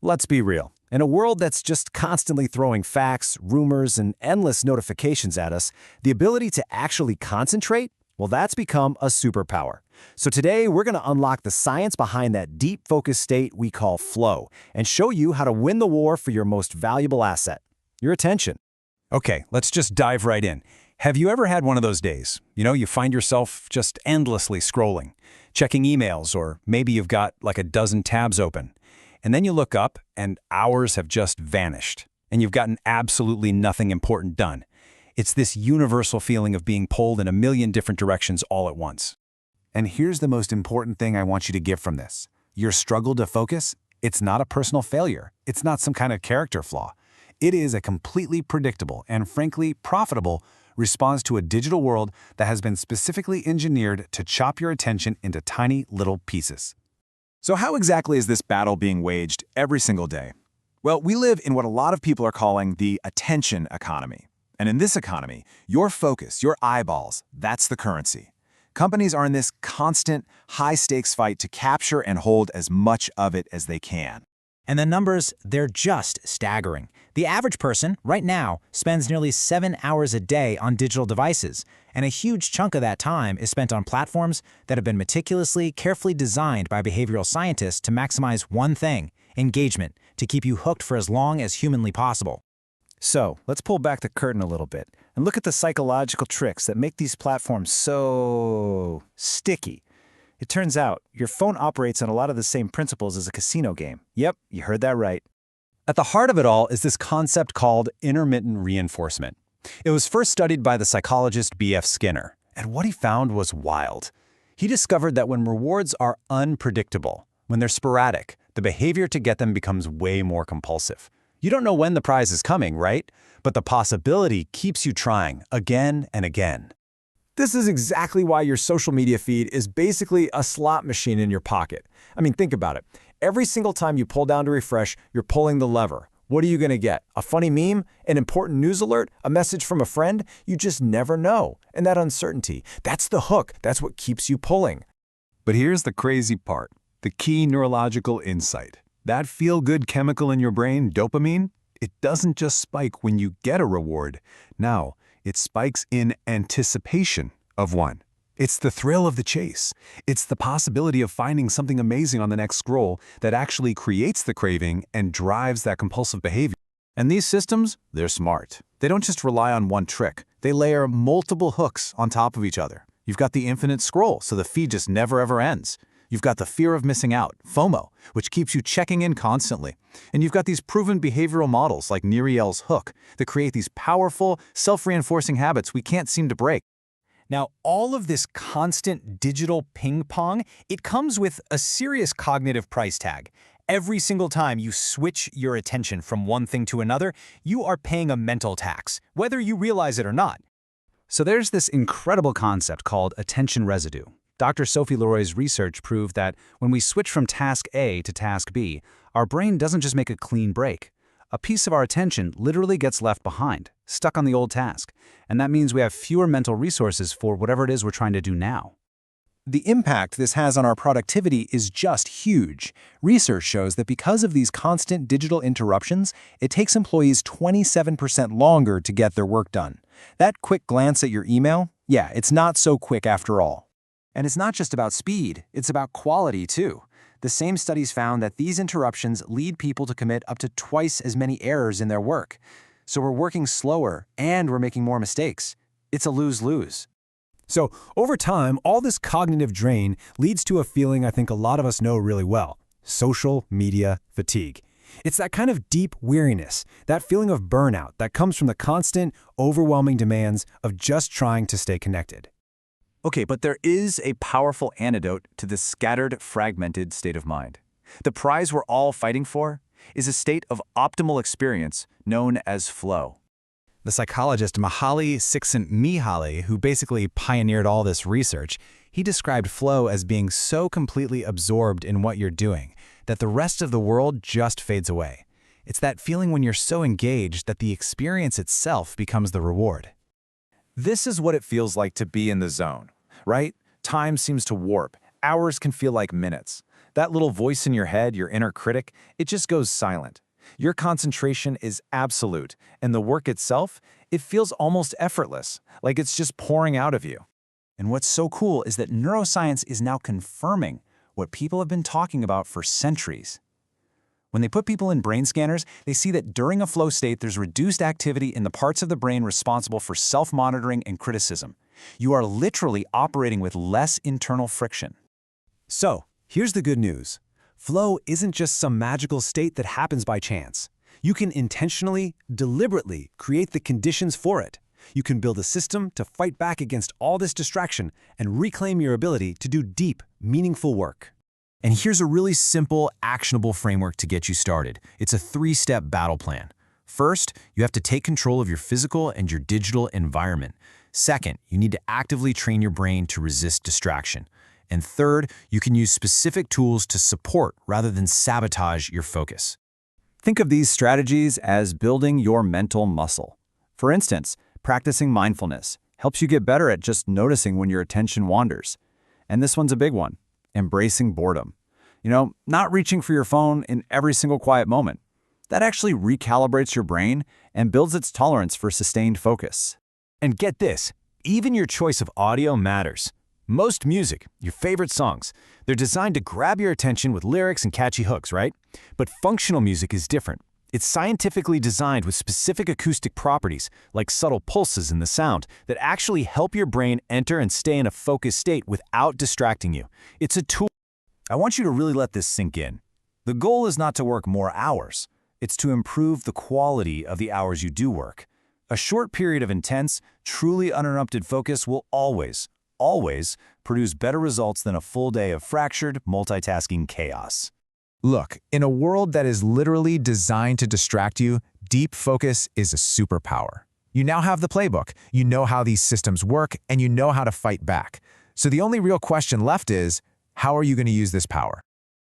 Let's be real. In a world that's just constantly throwing facts, rumors, and endless notifications at us, the ability to actually concentrate, well, that's become a superpower. So today, we're going to unlock the science behind that deep focus state we call flow and show you how to win the war for your most valuable asset, your attention. Okay, let's just dive right in. Have you ever had one of those days? You find yourself just endlessly scrolling, checking emails, or maybe you've got like a dozen tabs open. And then you look up and hours have just vanished, and you've gotten absolutely nothing important done. It's this universal feeling of being pulled in a million different directions all at once. And here's the most important thing I want you to get from this. Your struggle to focus, it's not a personal failure. It's not some kind of character flaw. It is a completely predictable and frankly profitable response to a digital world that has been specifically engineered to chop your attention into tiny little pieces. So how exactly is this battle being waged every single day? Well, we live in what a lot of people are calling the attention economy. And in this economy, your focus, your eyeballs, that's the currency. Companies are in this constant, high-stakes fight to capture and hold as much of it as they can. And the numbers, they're just staggering. The average person, right now, spends nearly 7 hours a day on digital devices, and a huge chunk of that time is spent on platforms that have been meticulously, carefully designed by behavioral scientists to maximize one thing: engagement, to keep you hooked for as long as humanly possible. So, let's pull back the curtain a little bit and look at the psychological tricks that make these platforms so sticky. It turns out, your phone operates on a lot of the same principles as a casino game. Yep, you heard that right. At the heart of it all is this concept called intermittent reinforcement. It was first studied by the psychologist B.F. Skinner, and what he found was wild. He discovered that when rewards are unpredictable, when they're sporadic, the behavior to get them becomes way more compulsive. You don't know when the prize is coming, right? But the possibility keeps you trying again and again. This is exactly why your social media feed is basically a slot machine in your pocket. I mean, think about it. Every single time you pull down to refresh, you're pulling the lever. What are you going to get? A funny meme? An important news alert? A message from a friend? You just never know. And that uncertainty, that's the hook. That's what keeps you pulling. But here's the crazy part, the key neurological insight. That feel-good chemical in your brain, dopamine, it doesn't just spike when you get a reward. Now, it spikes in anticipation of one. It's the thrill of the chase. It's the possibility of finding something amazing on the next scroll that actually creates the craving and drives that compulsive behavior. And these systems, they're smart. They don't just rely on one trick. They layer multiple hooks on top of each other. You've got the infinite scroll, so the feed just never ever ends. You've got the fear of missing out, FOMO, which keeps you checking in constantly. And you've got these proven behavioral models like Neuriel's hook that create these powerful, self-reinforcing habits we can't seem to break. Now, all of this constant digital ping pong, it comes with a serious cognitive price tag. Every single time you switch your attention from one thing to another, you are paying a mental tax, whether you realize it or not. So there's this incredible concept called attention residue. Dr. Sophie Leroy's research proved that when we switch from task A to task B, our brain doesn't just make a clean break. A piece of our attention literally gets left behind, stuck on the old task, and that means we have fewer mental resources for whatever it is we're trying to do now. The impact this has on our productivity is just huge. Research shows that because of these constant digital interruptions, it takes employees 27% longer to get their work done. That quick glance at your email, yeah, it's not so quick after all. And it's not just about speed, it's about quality too. The same studies found that these interruptions lead people to commit up to twice as many errors in their work. So we're working slower and we're making more mistakes. It's a lose-lose. So over time, all this cognitive drain leads to a feeling I think a lot of us know really well: social media fatigue. It's that kind of deep weariness, that feeling of burnout that comes from the constant, overwhelming demands of just trying to stay connected. Okay, but there is a powerful antidote to this scattered, fragmented state of mind. The prize we're all fighting for is a state of optimal experience known as flow. The psychologist Mihaly Csikszentmihalyi, who basically pioneered all this research, he described flow as being so completely absorbed in what you're doing that the rest of the world just fades away. It's that feeling when you're so engaged that the experience itself becomes the reward. This is what it feels like to be in the zone, right? Time seems to warp. Hours can feel like minutes. That little voice in your head, your inner critic, it just goes silent. Your concentration is absolute, and the work itself, it feels almost effortless, like it's just pouring out of you. And what's so cool is that neuroscience is now confirming what people have been talking about for centuries. When they put people in brain scanners, they see that during a flow state, there's reduced activity in the parts of the brain responsible for self-monitoring and criticism. You are literally operating with less internal friction. So, here's the good news. Flow isn't just some magical state that happens by chance. You can intentionally, deliberately create the conditions for it. You can build a system to fight back against all this distraction and reclaim your ability to do deep, meaningful work. And here's a really simple, actionable framework to get you started. It's a 3-step battle plan. First, you have to take control of your physical and your digital environment. Second, you need to actively train your brain to resist distraction. And third, you can use specific tools to support rather than sabotage your focus. Think of these strategies as building your mental muscle. For instance, practicing mindfulness helps you get better at just noticing when your attention wanders. And this one's a big one. Embracing boredom. Not reaching for your phone in every single quiet moment. That actually recalibrates your brain and builds its tolerance for sustained focus. And get this, even your choice of audio matters. Most music, your favorite songs, they're designed to grab your attention with lyrics and catchy hooks, right? But functional music is different. It's scientifically designed with specific acoustic properties, like subtle pulses in the sound, that actually help your brain enter and stay in a focused state without distracting you. It's a tool. I want you to really let this sink in. The goal is not to work more hours. It's to improve the quality of the hours you do work. A short period of intense, truly uninterrupted focus will always produce better results than a full day of fractured, multitasking chaos. Look, in a world that is literally designed to distract you, deep focus is a superpower. You now have the playbook, you know how these systems work, and you know how to fight back. So the only real question left is, how are you going to use this power?